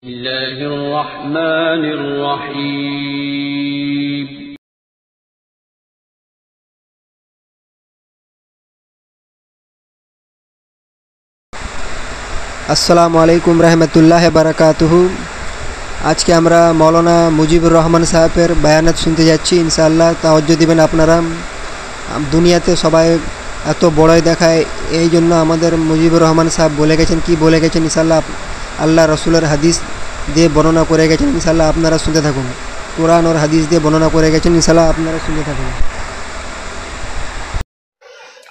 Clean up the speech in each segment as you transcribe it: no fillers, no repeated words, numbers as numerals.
বিসমিল্লাহির রহমানির রহিম। আসসালামু আলাইকুম রহমতুল্লাহ বারাকাতুহু। আজকে আমরা মৌলানা মুজিবুর রহমান সাহেবের বায়ানাত শুনতে যাচ্ছি। ইনশাআল্লাহ তাওজ্জো দিবেন আপনারা। দুনিয়াতে সবাই এত বড়ই দেখায়, এই জন্য আমাদের মুজিবুর রহমান সাহেব বলে গেছেন, কি বলে গেছেন ইনশাআল্লাহ আল্লাহ রসুলের হাদিস দিয়ে বর্ণনা করে গেছেন। ইনশাআল্লাহ আপনারা শুনতে থাকুন। কোরআন और হাদিস দিয়ে বর্ণনা করে গেছেন। ইনশাআল্লাহ আপনারা শুনতে থাকুন।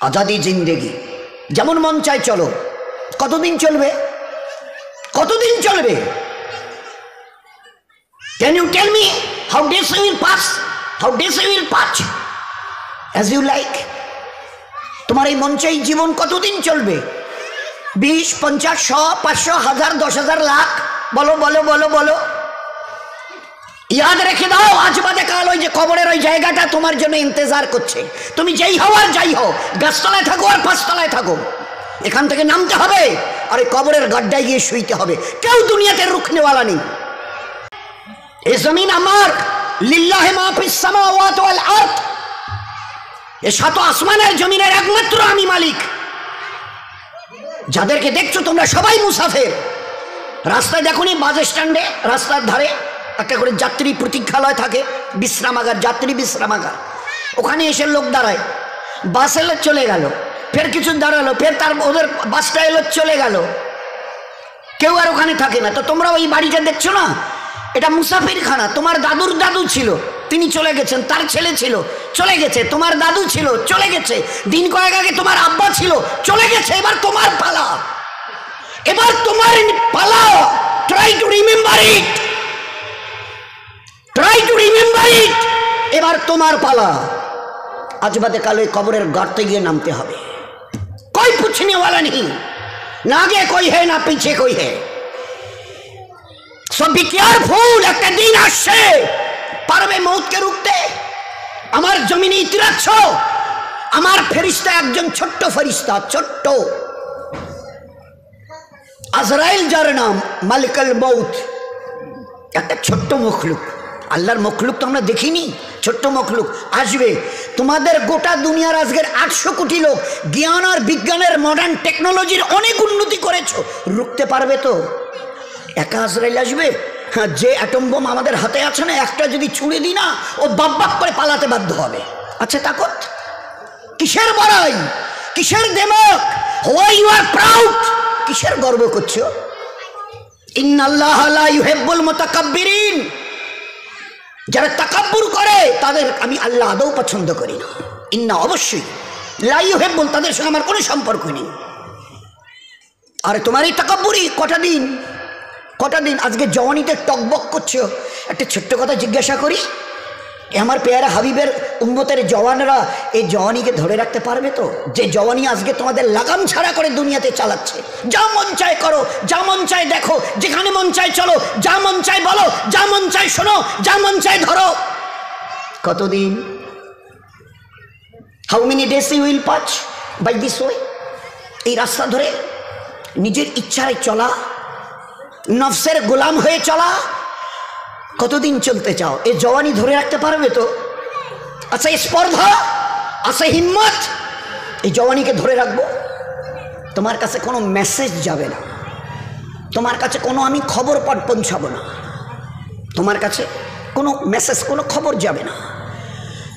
আজাদি জিন্দেগি, যেমন মন চায় চলো। কতদিন চলবে? কতদিন চলবে? Can you tell me how days will pass? How days will pass as you like? তোমার এই মন চাই জীবন কতদিন চলবে? 20, 50, 100, 500, 1000, 10,000, লাখ? বলো বলো বলো বলো। ইয়াদ রেখে দাও, আজ বাদে কাল ওই যে কবরের ওই জায়গাটা তোমার জন্য ইন্তজার করছে। তুমি যেই হও আর যাই হও, গাছতলায় থাকো আর পাঁচতলায় থাকো, এখান থেকে নামতে হবে আর এই কবরের গাড্ডায় গিয়ে শুইতে হবে। কেউ দুনিয়াতে রুখনেওয়ালা নেই। এই জমিন আমার, লিল্লাহি মা ফিস সামাওয়াতি ওয়াল আরদ। এই সাত আসমানের জমিনের একমাত্র আমি মালিক। যাদেরকে দেখছো তোমরা সবাই মুসাফির। রাস্তায় দেখোনি বাস স্ট্যান্ডে রাস্তার ধারে একটা করে যাত্রী প্রতীক্ষালয় থাকে, বিশ্রামাগার, যাত্রী বিশ্রামাগার। ওখানে এসে লোক দাঁড়ায়, বাস এলো চলে গেল, ফের কিছু দাঁড়ালো, ফের তার ওদের বাসটা এলো চলে গেল, কেউ আর ওখানে থাকে না। তো তোমরা ওই বাড়িটা দেখছো না, এটা মুসাফিরখানা। তোমার দাদুর দাদু ছিল, তিনি চলে গেছেন, তার ছেলে ছিল চলে গেছে, তোমার দাদু ছিল চলে গেছে, দিন কয়েক আগে তোমার আব্বা ছিল চলে গেছে। এবার তোমার পালা, এবার তোমার পালা। Try to remember it, try to remember it. এবার তোমার পালা। আজ বাদে কাল ওই কবরের গর্তে গিয়ে নামতে হবে। कोई पूछने वाला नहीं, ना आगे कोई है ना पीछे कोई है। सो बी केयरफुल। একটা দিন আসছে, পারবে মৌতকে রুখতে? আমার জমিনে ইতিরাচ্ছ, আমার ফেরেশতা একজন ছোট্ট ফেরেশতা, ছোট্ট আজরাইল, যার নাম মালিকুল মৌত। একটা ছোট্ট মখলুক, আল্লাহর মখলুক তো আমরা দেখিনি, ছোট্ট মখলুক আসবে। তোমাদের গোটা দুনিয়ার আজকের 800 কোটি লোক জ্ঞান আর বিজ্ঞানের মডার্ন টেকনোলজির অনেক উন্নতি করেছো, রুখতে পারবে তো? একা আজরাইল আসবে? হ্যাঁ, যে অ্যাটম বোম আমাদের হাতে আছে না, একটা যদি ছুঁড়ে দিই না, ও বাপ বাপ করে পালাতে বাধ্য হবে। আচ্ছা তাকত কিসের বড়াই, কিসের দেমক? Why you are proud? কিসের গর্ব করছো? ইন্নাল্লাহ লা ইউহিব্বুল মুতাকাব্বিরিন। যারা তাকাব্বুর করে তাদের আমি আল্লাহ আদৌ পছন্দ করি না। ইন্না, অবশ্যই, লা ইউহিব্বুল, তাদের সঙ্গে আমার কোনো সম্পর্ক নেই। আর তোমার এই তাকাব্বুরি কটা দিন, কটা দিন? আজকে জওয়ানিতে টকবক করছো। একটা ছোট্ট কথা জিজ্ঞাসা করি, আমার পেয়ারা হাবিবের উম্মতের জওয়ানরা এই জওয়ানিকে ধরে রাখতে পারবে তো? যে জওয়ানি আজকে তোমাদের লাগাম ছাড়া করে দুনিয়াতে চালাচ্ছে। যা মন চায় করো, যা মন চায় দেখো, যেখানে মন চায় চলো, যা মন চায় বলো, যা মন চায় শোনো, যা মন চায় ধরো। কতদিন? How many days you will pass by this way? এই রাস্তা ধরে নিজের ইচ্ছায় চলা, নফসের গোলাম হয়ে চলা, কতদিন চলতে চাও? এই জওয়ানি ধরে রাখতে পারবে তো? আচ্ছা স্পর্ধা, আচ্ছা হিম্মত, এই জওয়ানিকে ধরে রাখবো? তোমার কাছে কোনো মেসেজ যাবে না, তোমার কাছে কোনো আমি খবর পৌঁছাবো না, তোমার কাছে কোনো মেসেজ, কোনো খবর যাবে না।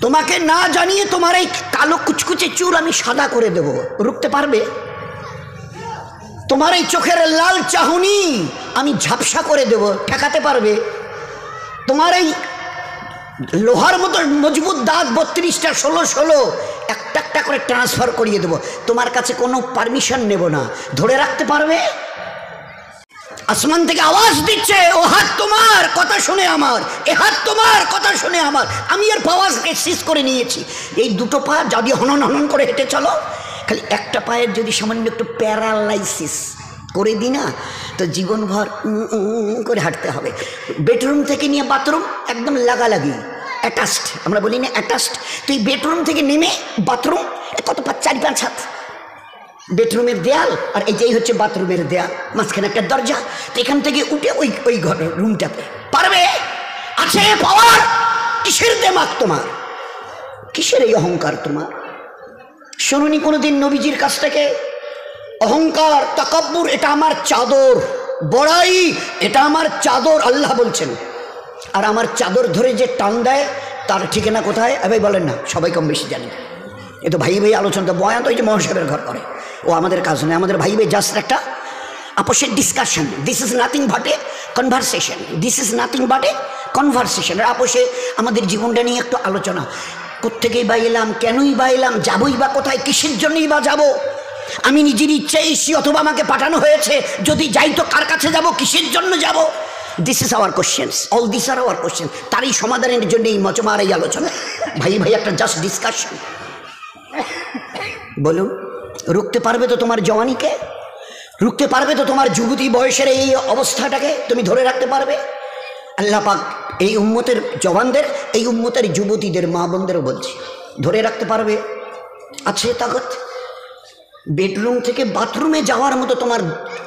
তোমাকে না জানিয়ে তোমার এই কালো কুচকুচে চুল আমি সাদা করে দেব, রুখতে পারবে? তোমার এই চোখের লাল চাহনি আমি ঝাপসা করে দেব, ঠেকাতে পারবে? তোমার এই লোহার মতো মজবুত দাঁত 32টা 16 একটা একটা করে ট্রান্সফার করিয়ে দেবো, তোমার কাছে কোনো পারমিশন নেব না, ধরে রাখতে পারবে? আসমান থেকে আওয়াজ দিচ্ছে, ও হাত তোমার কথা শুনে আমার, এ হাত তোমার কথা শুনে আমার। আমি এর পাওয়াজকে সিজ করে নিয়েছি। এই দুটো পা যদি হনন হনন করে হেঁটে চলো, খালি একটা পায়ের যদি সামান্য একটু প্যারালাইসিস করে দিই না, তো জীবনভর করে হাঁটতে হবে। বেডরুম থেকে নিয়ে বাথরুম একদম লাগালাগি, অ্যাটাচড, আমরা বলি না অ্যাটাচড। তুই বেডরুম থেকে নেমে বাথরুম কত 4-5 হাত, বেডরুমের দেয়াল, আর এইটাই হচ্ছে বাথরুমের দেয়াল, মাঝখানে একটা দরজা। তো এখান থেকে উঠে ওই ওই ঘরের রুমটাতে পারবে? আছে পাওয়ার? কিসের দেমাগ তোমার? কিসের এই অহংকার তোমার? শুনুনি কোনোদিন নবীজির কাছ থেকে? অহংকার, তাকাব্বুর, এটা আমার চাদর, বড়াই, এটা আমার চাদর, আল্লাহ বলছেন। আর আমার চাদর ধরে যে টান দেয় তার ঠিকানা কোথায়? ভাই বলেন না, সবাই কম বেশি জানি। এ তো ভাই ভাই আলোচনা, বয়ান তো ওই যে মহাসাবের ঘর করে, ও আমাদের কাজ নয়। আমাদের ভাই ভাই জাস্ট একটা আপোষের discussion. This is nothing but a conversation, this is nothing but a conversation. আর আপোষে আমাদের জীবনটা নিয়ে একটু আলোচনা। কোত্থেকেই বা এলাম, কেনই বা এলাম, যাবই বা কোথায়, কিসের জন্যই বা যাব? আমি নিজের ইচ্ছে এসেছি অথবা আমাকে পাঠানো হয়েছে? যদি যাই তো কার কাছে যাব, কিসের জন্য যাব? This is our questions, all this are our question. তারই সমাধানের জন্য এই মজমার এই আলোচনা। ভাই ভাই একটা জাস্ট ডিসকাশন। বলুন, রুখতে পারবে তো তোমার জওয়ানিকে? রুখতে পারবে তো তোমার যুবতী বয়সের এই অবস্থাটাকে? তুমি ধরে রাখতে পারবে? আল্লাহ পাক এই উম্মতের জওয়ানদের, এই উম্মতের যুবতীদের, মা বোনদেরও বলছি, ধরে রাখতে পারবে? আছে তাকত? বেডরুম থেকে বাথরুমে যাওয়ার মতো তোমার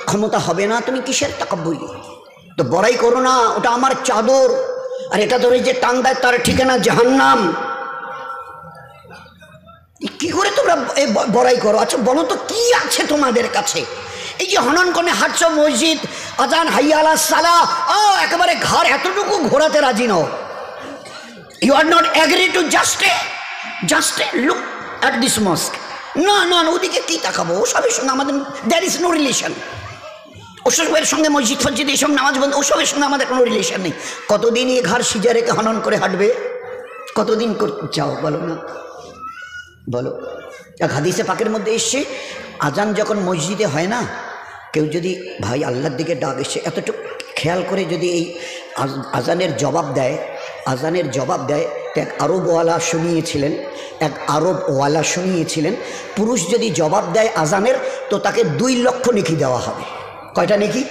ক্ষমতা হবে না, তুমি কিসের তাকাব্বুই? তো বড়াই করো না, ওটা আমার চাদর, আর এটা ধরে যে টান দেয় তার ঠিকানা জাহান্নাম। কি করে তোমরা বড়াই করো? আচ্ছা বলো তো, কি আছে তোমাদের কাছে? এই যে হনন করে হাঁটছ, মসজিদ, আজান, হাইয়া আলা সালাহ, একেবারে ঘর এতটুকু ঘোরাতে রাজি নও। You are not agree to just look at this mosque. না না, ওদিকে কি তাকাবো? ওসবের সঙ্গে আমাদের দ্যার ইজ নো রিলেশন। ওসবের সঙ্গে মসজিদ ফসজিদ এইসব নামাজ বন্ধ, ওসবের সঙ্গে আমাদের কোনো রিলেশন নেই। কতদিন এই ঘর সিজা রেখে হনন করে হাঁটবে? কতদিন যাও বলো না, বলো। এক হাদিসে পাকের মধ্যে এসছে, আজান যখন মসজিদে হয় না, কেউ যদি ভাই আল্লাহর দিকে ডাক এসে এতটুকু খেয়াল করে যদি এই আজানের জবাব দেয়, আজানের জবাব দেয়, এক আরবওয়ালা শুনিয়েছিলেন, পুরুষ যদি জবাব দেয় আজানের, তো তাকে 2 লক্ষ নেকি দেওয়া হবে। কয়টা নেকি?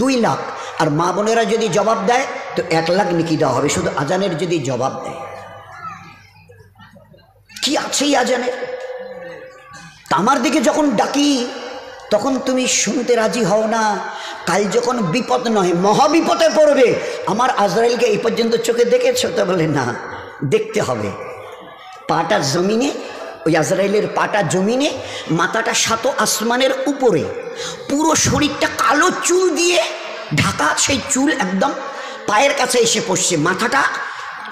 2 লাখ। আর মা বোনেরা যদি জবাব দেয় তো 1 লাখ নেকি দেওয়া হবে, শুধু আজানের যদি জবাব দেয়। কি আছে এই আজানের? আমার দিকে যখন ডাকি তখন তুমি শুনতে রাজি হও না। কাল যখন বিপদ নয় মহাবিপদে পড়বে, আমার আজরাইলকে এই পর্যন্ত চোখে দেখেছো? তো বলে না, দেখতে হবে। পাটা জমিনে, ওই আজরাইলের পাটা জমিনে, মাথাটা 7 আসমানের উপরে, পুরো শরীরটা কালো চুল দিয়ে ঢাকা, সেই চুল একদম পায়ের কাছে এসে পড়ছে, মাথাটা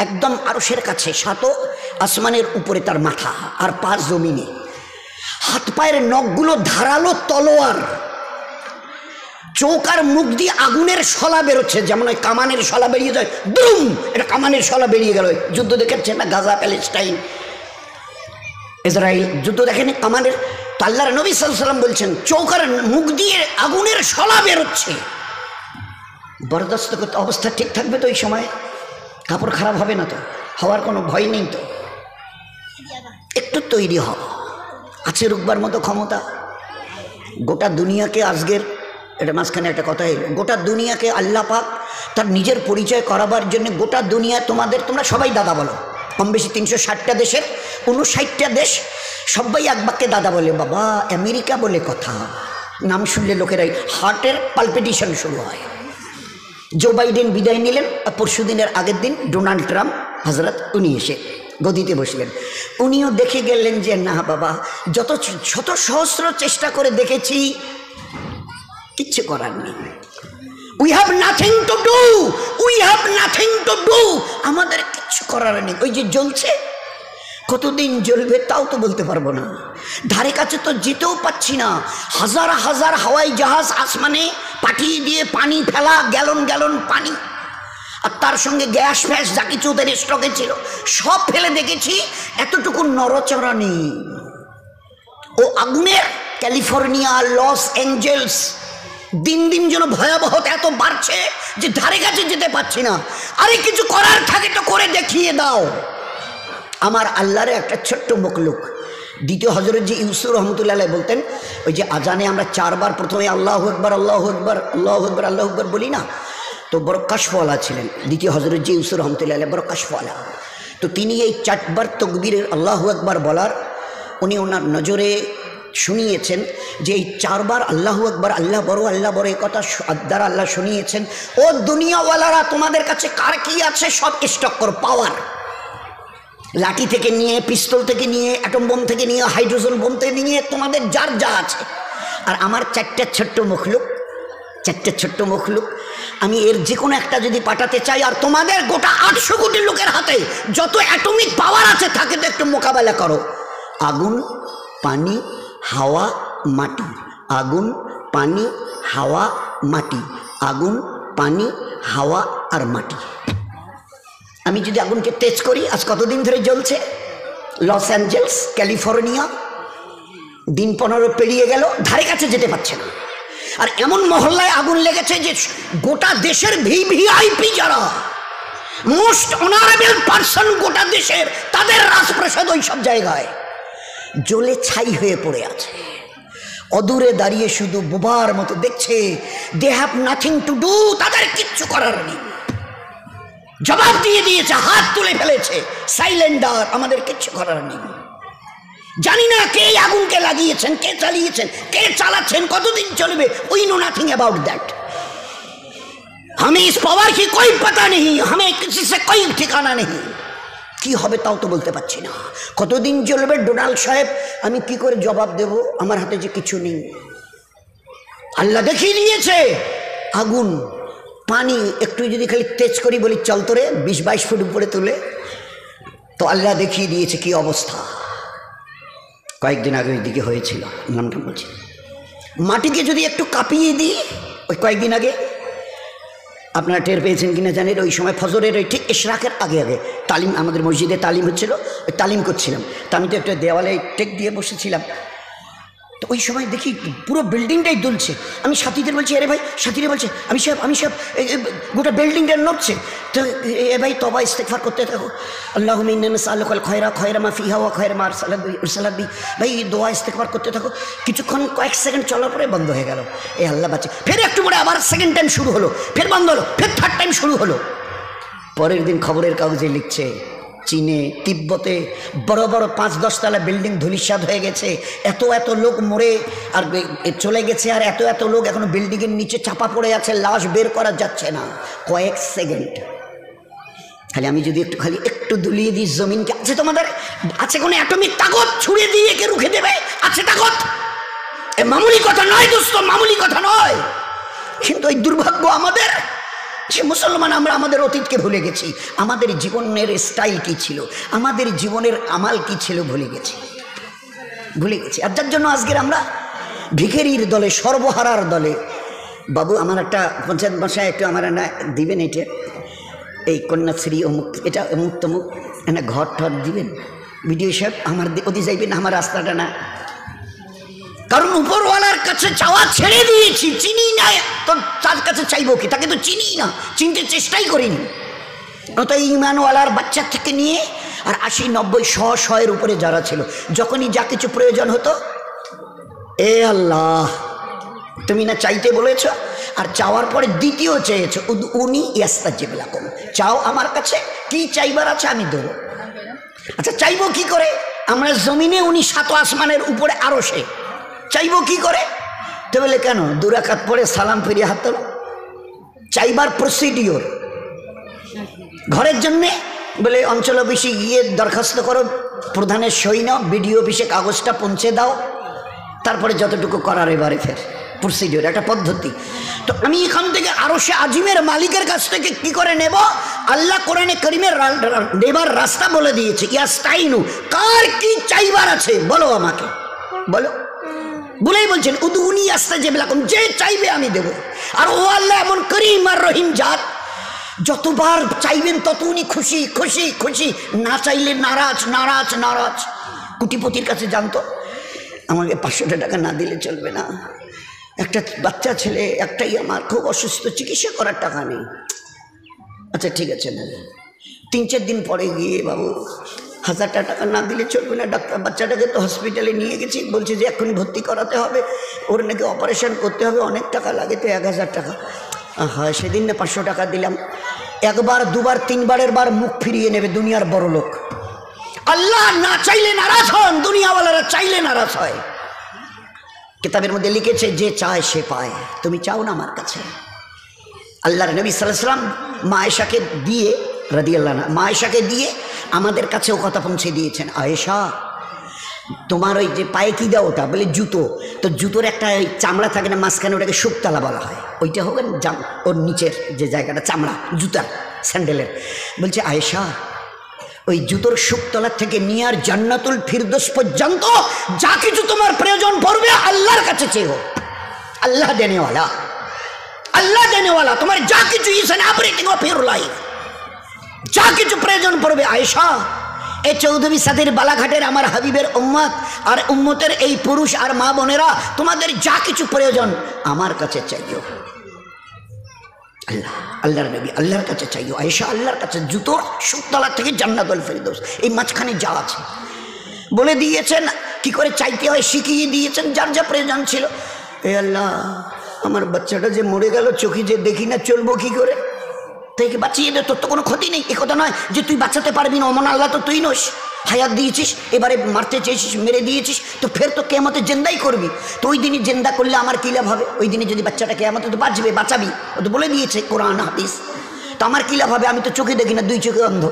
একদম আরশের কাছে, 7 আসমানের উপরে তার মাথা, আর পা জমিনে। হাত পায়ের নখগুলো ধারালো তলোয়ার, চোখ আর মুখ দিয়ে আগুনের শলা বেরোচ্ছে, যেমন ওই কামানের শলা বেরিয়ে যায়, দুম, এটা কামানের শলা বেরিয়ে গেল। যুদ্ধ দেখেছে না, গাজা, প্যালেস্টাইন, ইসরায়েল যুদ্ধ দেখেনি কামানের? তো আল্লাহর নবী সাল্লাল্লাহু আলাইহি ওয়াসাল্লাম বলছেন, চোখ আর মুখ দিয়ে আগুনের শলা বেরোচ্ছে। বরদাস্ত করতে অবস্থা ঠিক থাকবে তো? এই সময় কাপড় খারাপ হবে না তো? হওয়ার কোনো ভয় নেই তো? একটু তৈরি হও, আছে রুকবার মতো ক্ষমতা। গোটা দুনিয়াকে আজকের, এটা মাঝখানে একটা কথা এলো, গোটা দুনিয়াকে আল্লাহ পাক তার নিজের পরিচয় করাবার জন্য, গোটা দুনিয়া তোমরা সবাই দাদা বলো, কম বেশি 360টা দেশের 59টা দেশ, সবাই এক বাক্যে দাদা বলে। বাবা, আমেরিকা বলে কথা, নাম শুনলে লোকেরাই হার্টের পালপিটেশন শুরু হয়। জো বাইডেন বিদায় নিলেন, পরশু দিনের আগের দিন ডোনাল্ড ট্রাম্প হজরত উনি এসে গদিতে বসলেন। উনিও দেখে গেলেন যে না বাবা, যত শত সহস্র চেষ্টা করে দেখেছি, কিচ্ছু করার নেই। We have nothing to do, আমাদের কিচ্ছু করার নেই। ওই যে জ্বলছে, কতদিন জ্বলবে তাও তো বলতে পারবো না, ধারে কাছে তো যেতেও পাচ্ছি না। হাজার হাজার হাওয়াই জাহাজ আসমানে পাঠিয়ে দিয়ে পানি ফেলা, গ্যালন পানি, আর তার সঙ্গে গ্যাস ফ্যাস যা কিছু ওদের স্টকে ছিল সব ফেলে দেখেছি, এতটুকু নড়চড়া নেই। ও আগুনের ক্যালিফোর্নিয়া, লস অ্যাঞ্জেলস দিন দিন যেন ভয়াবহতা এত বাড়ছে যে ধারে কাছে যেতে পারছি না। আরে কিছু করার থাকে তো করে দেখিয়ে দাও। আমার আল্লাহরে একটা ছোট্ট মখলুক, দ্বিতীয় হজরত যে ইউসুফ রহমতুল্লাহ বলতেন, ওই যে আজানে আমরা 4 বার প্রথমে আল্লাহু আকবার আল্লাহু আকবার আল্লাহু আকবার আল্লাহু আকবার বলি না, তো বড় কাশফওয়ালা ছিলেন দ্বিতীয় হজরত যে ইউসুফ রহমতুল্লাহ, বড় কাশফওয়ালা। তো তিনি এই 4 বার তকবীরের আল্লাহু আকবার বলার, উনি ওনার নজরে শুনিয়েছেন যে এই 4 বার আল্লাহু আকবার, আল্লাহ বড় এই কথা দ্বারা আল্লাহ শুনিয়েছেন, ও দুনিয়াওয়ালারা তোমাদের কাছে কার কি আছে সব স্টক করো। পাওয়ার, লাঠি থেকে নিয়ে, পিস্তল থেকে নিয়ে, অ্যাটম বোম থেকে নিয়ে, হাইড্রোজেন বোম থেকে নিয়ে, তোমাদের যার যা আছে। আর আমার 4টা ছোট্ট মখলুক, আমি এর যে কোনো একটা যদি পাঠাতে চাই, আর তোমাদের গোটা 800 কোটি লোকের হাতে যত অ্যাটমিক পাওয়ার আছে থাকে, তো একটু মোকাবেলা করো। আগুন, পানি, হাওয়া, মাটি। আগুন, পানি, হাওয়া, মাটি। আগুন, পানি, হাওয়া আর মাটি। আমি যদি আগুনকে তেজ করি, আজ কতদিন ধরে জ্বলছে? লস অ্যাঞ্জেলস, ক্যালিফোর্নিয়া, দিন 15 পেরিয়ে গেল, ধারে কাছে যেতে পারছে না। আর এমন মহল্লায় আগুন লেগেছে যে গোটা দেশের ভিভিআইপি যারা মোস্ট অনারেবল পার্সন গোটা দেশের, তাদের রাজপ্রাসাদ ওই সব জায়গায় জ্বলে ছাই হয়ে পড়ে আছে। অদূরে দাঁড়িয়ে শুধু বোবার মতো দেখছে। They have nothing to do, তাদের কিচ্ছু করার নেই। জবাব দিয়ে দিয়েছে, হাত তুলে ফেলেছে, সাইলেন্ডার, আমাদের কিচ্ছু করার নেই। জানি না কে আগুনকে লাগিয়েছেন, কে চালিয়েছেন, কে চালাচ্ছেন, কতদিন চলবে, we know nothing about that. हमें इस पावर की कोई पता नहीं, हमें किसी से कोई ठिकाना नहीं। কি হবে তাও তো বলতে পারছি না। কতদিন চলবে ডোনাল্ড সাহেব, আমি কি করে জবাব দেব? আমার হাতে যে কিছু নেই। আল্লাহ দেখিয়ে দিয়েছে আগুন, পানি একটু যদি খালি তেজ করি, বলি চল তোরে 20-22 ফুট উপরে তুলে, তো আল্লাহ দেখিয়ে দিয়েছে কি অবস্থা। কয়েকদিন আগে ওই দিকে হয়েছিল, নামটা বলছি। মাটিকে যদি একটু কাঁপিয়ে দিই, ওই কয়েকদিন আগে আপনারা টের পেয়েছেন কিনা জানেন, ওই সময় ফজরের ওই ঠিক ইশরাকের আগে তালিম, আমাদের মসজিদে তালিম হচ্ছিল, ওই তালিম করছিলাম। তা আমি তো একটা দেওয়ালে টেক দিয়ে বসেছিলাম, তো ওই সময় দেখি পুরো বিল্ডিংটাই দুলছে। আমি সাথীদের বলছি, আরে ভাই, সাথীরা বলছে আমি সব গোটা বিল্ডিংটা নড়ছে। তো এ ভাই তবা ইস্তেগফার করতে থাকো, আল্লাহুম্মা ইন্না নাসআলুকাল খায়রা মা ফিহা ওয়া খায়রা মা আরসালাত বি। ভাই দোয়া ইস্তেগফার করতে থাকো। কিছুক্ষণ কয়েক সেকেন্ড চলার পরে বন্ধ হয়ে গেল। এ আল্লাহ বাঁচে। ফের একটু পরে আবার সেকেন্ড টাইম শুরু হলো, ফের বন্ধ হলো, ফের থার্ড টাইম শুরু হলো। পরের দিন খবরের কাগজে লিখছে, চীনে, তিব্বতে বড় বড় 5-10 তলা বিল্ডিং ধূলিসাৎ হয়ে গেছে, এত লোক মরে আর চলে গেছে, আর এত লোক এখনো বিল্ডিংয়ের নিচে চাপা পড়ে আছে, লাশ বের করা যাচ্ছে না। কয়েক সেকেন্ড খালি আমি যদি একটু দুলিয়ে দিই জমিনকে, আছে তোমাদের আছে কোনো অ্যাটমিক তাকত ছুড়ে দিয়ে কে রুখে দেবে? আছে তাকত? এ মামুলি কথা নয় দোস্ত, মামুলি কথা নয়। কিন্তু এই দুর্ভাগ্য আমাদের যে মুসলমান, আমরা আমাদের অতীতকে ভুলে গেছি। আমাদের জীবনের স্টাইল কি ছিল, আমাদের জীবনের আমাল কি ছিল ভুলে গেছি। আর যার জন্য আজকের আমরা ভিখারির দলে, সর্বহারার দলে। বাবু আমার একটা পঞ্চায়েত বাসায় একটু আমার না দিবেন, এটা এই কন্যাশ্রী অমুক, এটা অমুক তমুক, না ঘর ঠর দিবেন ভিডিও সাহেব, আমার ওদি যাইবেন, আমার রাস্তাটা না। কারণ উপরওয়ালার কাছে চাওয়া ছেড়ে দিয়েছি, চিনি না তো তার কাছে চাইবো কি? তাকে তো চিনি না, চিনতে চেষ্টাই করিনি। তো ইমানওয়ালার বাচ্চা থেকে নিয়ে আর 80-90-100-100-এর উপরে যারা ছিল, যখনই যা কিছু প্রয়োজন হতো, এ আল্লাহ তুমি না চাইতে বলেছ, আর চাওয়ার পরে দ্বিতীয় চেয়েছো, উনি ইয়াস্তাজিব লাকুম, চাও আমার কাছে, কি চাইবার আছে আমি দেবো। আচ্ছা চাইবো কি করে? আমরা জমিনে, উনি 7 আসমানের উপরে, আরো সে চাইবো কি করে? তো বলে কেন 2 রাকাত পরে সালাম ফিরিয়ে হাত তোলো, চাইবার প্রসিডিওর। ঘরের জন্যে বলে অঞ্চল অফিসে গিয়ে দরখাস্ত করো, প্রধানের সই নাও, বিডিও অফিসে কাগজটা পৌঁছে দাও, তারপরে যতটুকু করার এবারে ফের প্রসিডিওর, একটা পদ্ধতি। তো আমি এখান থেকে আরো সে আজিমের মালিকের কাছ থেকে কি করে নেব? আল্লাহ কোরআনে কারীমের নেবার রাস্তা বলে দিয়েছে, ইয়াস্তাইনু, কার কি চাইবার আছে বলো আমাকে, বলো। বলেই বলছেন উদউনি আস্তাজিব লাকুম, যে চাইবে আমি দেব। আর ও আল্লাহ এমন করিম আর রহিম জাত, যতবার চাইবেন তত উনি খুশি খুশি খুশি, না চাইলে নারাজ নারাজ নারাজ। কোটিপতির কাছে জানতো আমাকে 500 টাকা না দিলে চলবে না, একটা বাচ্চা ছেলে একটাই আমার, খুব অসুস্থ, চিকিৎসা করার টাকা নেই। আচ্ছা ঠিক আছে না, 3-4 দিন পরে গিয়ে বাবু 1000 টাকা না দিলে চলবে না, ডাক্তার বাচ্চাটাকে তো হসপিটালে নিয়ে গেছি, বলছে যে এক্ষুনি ভর্তি করাতে হবে, ওর নাকি অপারেশন করতে হবে, অনেক টাকা লাগে, তো 1000 টাকা। হ্যাঁ সেদিন না 500 টাকা দিলাম। 1 বার 2 বার 3 বারের বার মুখ ফিরিয়ে নেবে দুনিয়ার বড় লোক। আল্লাহ না চাইলে নারাজ হন, দুনিয়াওয়ালারা চাইলে নারাজ হয়। কিতাবের মধ্যে লিখেছে যে চায় সে পায়। তুমি চাও না আমার কাছে? আল্লাহর নবী সাল্লাল্লাহু আলাইহি ওয়াসাল্লাম মা আয়েশাকে দিয়ে রাদিয়াল্লাহু আনহা, মা আয়েশাকে দিয়ে আমাদের কাছেও কথা পৌঁছে দিয়েছেন। আয়েশা, তোমার ওই যে পায়ে কি দাও? ওটা বলে জুতো। তো জুতোর একটা ওই চামড়া থাকে না মাঝখানে, ওটাকে শুকতলা বলা হয়, ওইটা হবে ওর নিচের যে জায়গাটা চামড়া জুতার স্যান্ডেলের। বলছে আয়েশা, ওই জুতোর শুকতলার থেকে নিয়ে আর জান্নাতুল ফিরদৌস পর্যন্ত যা কিছু তোমার প্রয়োজন পড়বে আল্লাহর কাছে চেয়েও। আল্লাহ দেনেওয়ালা, আল্লাহ দেনেওয়ালা। তোমার যা কিছু is an everything of your life, যা কিছু প্রয়োজন পড়বে আয়েশা, এই চৌধুরী সাদের বালাঘাটের আমার হাবিবের উম্মত আর উম্মতের এই পুরুষ আর মা বোনেরা, তোমাদের যা কিছু প্রয়োজন আমার কাছে চাইও। আল্লাহ, আল্লাহর নবী আল্লাহর কাছে চাইও। আয়েশা আল্লাহর কাছে, জুতোর শুকতলা থেকে জান্নাতুল ফিরদৌস, এই মাঝখানে যা আছে বলে দিয়েছেন। কি করে চাইতে হয় শিখিয়ে দিয়েছেন, যার যা প্রয়োজন ছিল। এ আল্লাহ, আমার বাচ্চাটা যে মরে গেল, চোখে যে দেখি না, চলবো কি করে? তাইকে বাঁচিয়ে দে, তোর তো কোনো ক্ষতি নেই। এ কথা নয় যে তুই বাঁচাতে পারবি না, অমন আল্লাহ তো তুই নোস। হায়াত দিয়েছিস, এবারে মারতে চেয়েছিস, মেরে দিয়েছিস, তো ফের তো কেয়ামতে জেন্দাই করবি। তো ওই দিনই জেন্দা করলে আমার কী লাভ হবে? ওই দিনে যদি বাচ্চাটা কেয়ামতে তো বাঁচবে, বাঁচাবি, ও তো বলে দিয়েছে কোরআন হাদিস। তো আমার কী লাভ হবে? আমি তো চোখে দেখি না, 2 চোখে অন্ধ।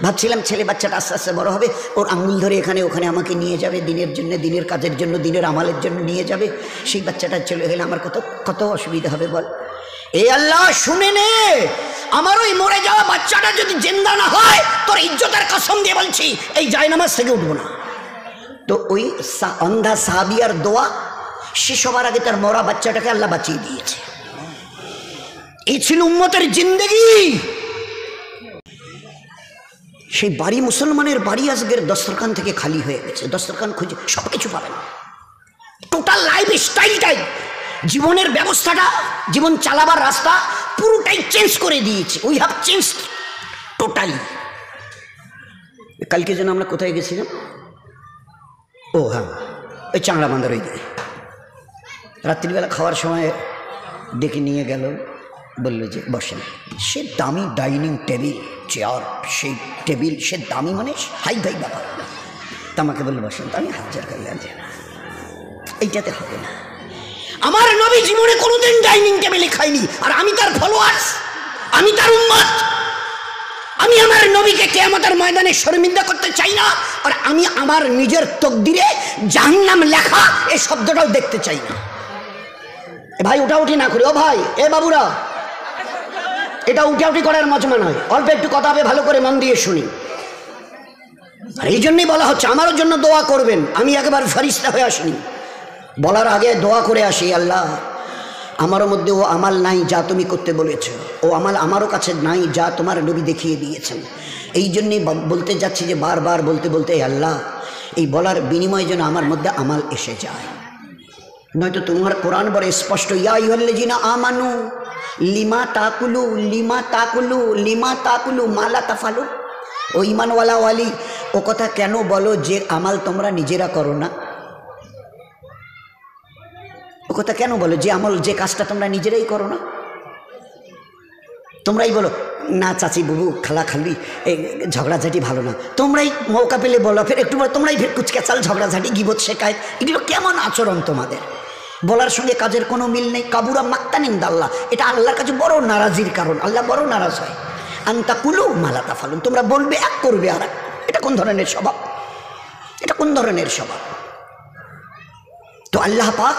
ভাবছিলাম ছেলে বাচ্চাটা আস্তে আস্তে বড় হবে, ওর আঙুল ধরে এখানে ওখানে আমাকে নিয়ে যাবে, দিনের জন্য, দিনের কাজের জন্য, দিনের আমালের জন্য নিয়ে যাবে। সেই বাচ্চাটা চলে গেলে আমার কত কত অসুবিধা হবে বল। এ আল্লাহ, শুনে নে, আমার ওই মরে যাওয়া বাচ্চাটা যদি জিন্দা না হয়, তোর ইজ্জতের কসম দিয়ে বলছি এই জায়নামাজ থেকে উঠবো না। তো ওই অন্ধা সাহাবিয়ার দোয়া, সে সবার আগে তার মরা বাচ্চাটাকে আল্লাহ বাঁচিয়ে দিয়েছে। এই ছিল উম্মতের জিন্দেগি। সেই বাড়ি, মুসলমানের বাড়ি আজকের দস্তরখান থেকে খালি হয়ে গেছে। দস্তরখান খুঁজে সব কিছু পাবেন, টোটাল লাইফ স্টাইলটাই, জীবনের ব্যবস্থাটা, জীবন চালাবার রাস্তা পুরোটাই চেঞ্জ করে দিয়েছে। We have change totally. কালকে যেন আমরা কোথায় গেছিলাম? ও হ্যাঁ, ওই চাংড়া বান্দার ওই দিকে রাত্রিবেলা খাওয়ার সময় ডেকে নিয়ে গেল, বললো যে বসেন। সে দামি ডাইনিং টেবিল, চেয়ার, সেই টেবিল সে দামি, মানে হাই ফাই ব্যাপার। তা আমাকে বললো বসেন। তো আমি হাজার করলাম যে এইটাতে হবে না। আমার নবী জীবনে কোনোদিন ডাইনিং টেবিলে খাইনি, আর আমি তার ফলোয়ার্স, আমি তার উম্মত। আমি আমার নবীকে কিয়ামতের ময়দানে শর্মিন্দা করতে চাই না, আর আমি আমার নিজের তকদিরে জাহান্নাম লেখা এই শব্দটাও দেখতে চাই না। ভাই উঠাউঠি না করি, ও ভাই, এ বাবুরা, এটা উঠাউঠি করার মজমা নয়। অল্প একটু কথা হবে, ভালো করে মন দিয়ে শুনি। আর এই জন্যই বলা হচ্ছে আমারও জন্য দোয়া করবেন। আমি একেবারে ফেরেশতা হয়ে আসিনি, বলার আগে দোয়া করে আসি, আল্লাহ আমারও মধ্যে ও আমাল নাই যা তুমি করতে বলেছ, ও আমাল আমারও কাছে নাই যা তোমার নবী দেখিয়ে দিয়েছেন। এই জন্যই বলতে যাচ্ছি যে বারবার বলতে বলতে আল্লাহ, এই বলার বিনিময়ে যেন আমার মধ্যে আমাল এসে যায়। নয়তো তোমার কোরআন বড় স্পষ্ট, ইয়া আইয়ুহাল্লাযীনা আমানু লিমা তাকুলু লিমা তাকুলু লিমা তাকুলু মালা তাফালু। ও ইমানওয়ালা ওয়ালি, ও কথা কেন বলো যে আমাল তোমরা নিজেরা করো না? ও কথা কেন বলো যে আমল, যে কাজটা তোমরা নিজেরাই করো না? তোমরাই বলো না চাচি বুবু খালা খালি ঝগড়াঝাটি ভালো না, তোমরাই মৌকা পেলে বলো, ফের একটু তোমরাই ফের কুচকাচাল ঝগড়াঝাটি গিবত শেখায়। এগুলো কেমন আচরণ তোমাদের? বলার সঙ্গে কাজের কোনো মিল নেই। কাবুরা মাক্তানিন দাল্লাহ, এটা আল্লাহর কাছে বড় নারাজির কারণ। আল্লাহ বড় নারাজ হয়। আন্তা কুলু মালাতা ফালুন, তোমরা বলবে এক করবে আর। এটা কোন ধরনের স্বভাব? এটা কোন ধরনের স্বভাব? তো আল্লাহ পাক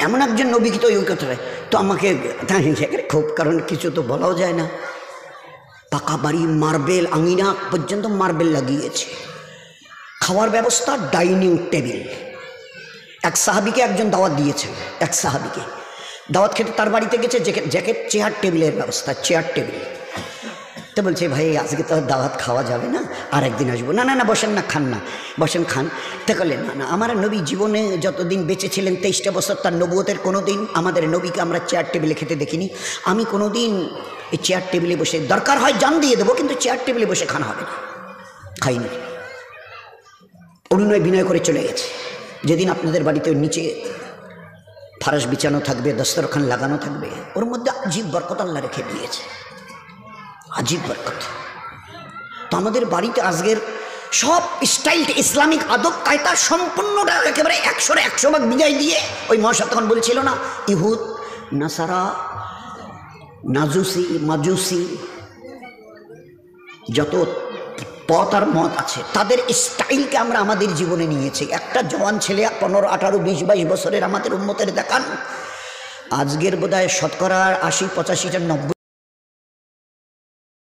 এমন একজন নবীকে তো ওই কথা, তো আমাকে খুব, কারণ কিছু তো বলাও যায় না। পাকা বাড়ি, মার্বেল, আঙিনা পর্যন্ত মার্বেল লাগিয়েছে। খাওয়ার ব্যবস্থা, ডাইনিং টেবিল। এক সাহাবিকে একজন দাওয়াত দিয়েছেন, এক সাহাবিকে দাওয়াত খেতে তার বাড়িতে গেছে, জ্যাকেট চেয়ার টেবিলের ব্যবস্থা, চেয়ার টেবিল। তো বলছে ভাই আজকে তো দাওয়াত খাওয়া যাবে না, আর একদিন আসবো। না না না বসেন না, খান না, বসেন খান। তো বললেন না না, আমার নবী জীবনে যতদিন বেঁচে ছিলেন 23টা বছর তার নবুয়তের কোনো দিন আমাদের নবীকে আমরা চেয়ার টেবিলে খেতে দেখিনি। আমি কোনো দিন এই চেয়ার টেবিলে বসে, দরকার হয় জান দিয়ে দেবো, কিন্তু চেয়ার টেবিলে বসে খানা হবে না। খাইনি। অনুনয় বিনয় করে চলে গেছে। যেদিন আপনাদের বাড়িতে নিচে ফারাশ বিছানো থাকবে, দস্তরখান লাগানো থাকবে, ওর মধ্যে আজীব বরকত আল্লাহ রেখে দিয়েছে, আজীব বরকত। তো আমাদের বাড়িতে আজকের সব স্টাইলটা ইসলামিক আদব কায়দা সম্পূর্ণটা একেবারে 100% বিদায় দিয়ে ওই মহাশয় তখন বলছিল না, ইহুদ নাসারা মাজুসি যত পথ আর মত আছে তাদের স্টাইলকে আমরা আমাদের জীবনে নিয়েছি। একটা জওয়ান ছেলে 15, 18, 20, 22 বছরের আমাদের উম্মতের দেখান, আজকের বোধহয় শতকরা 80, 85, 90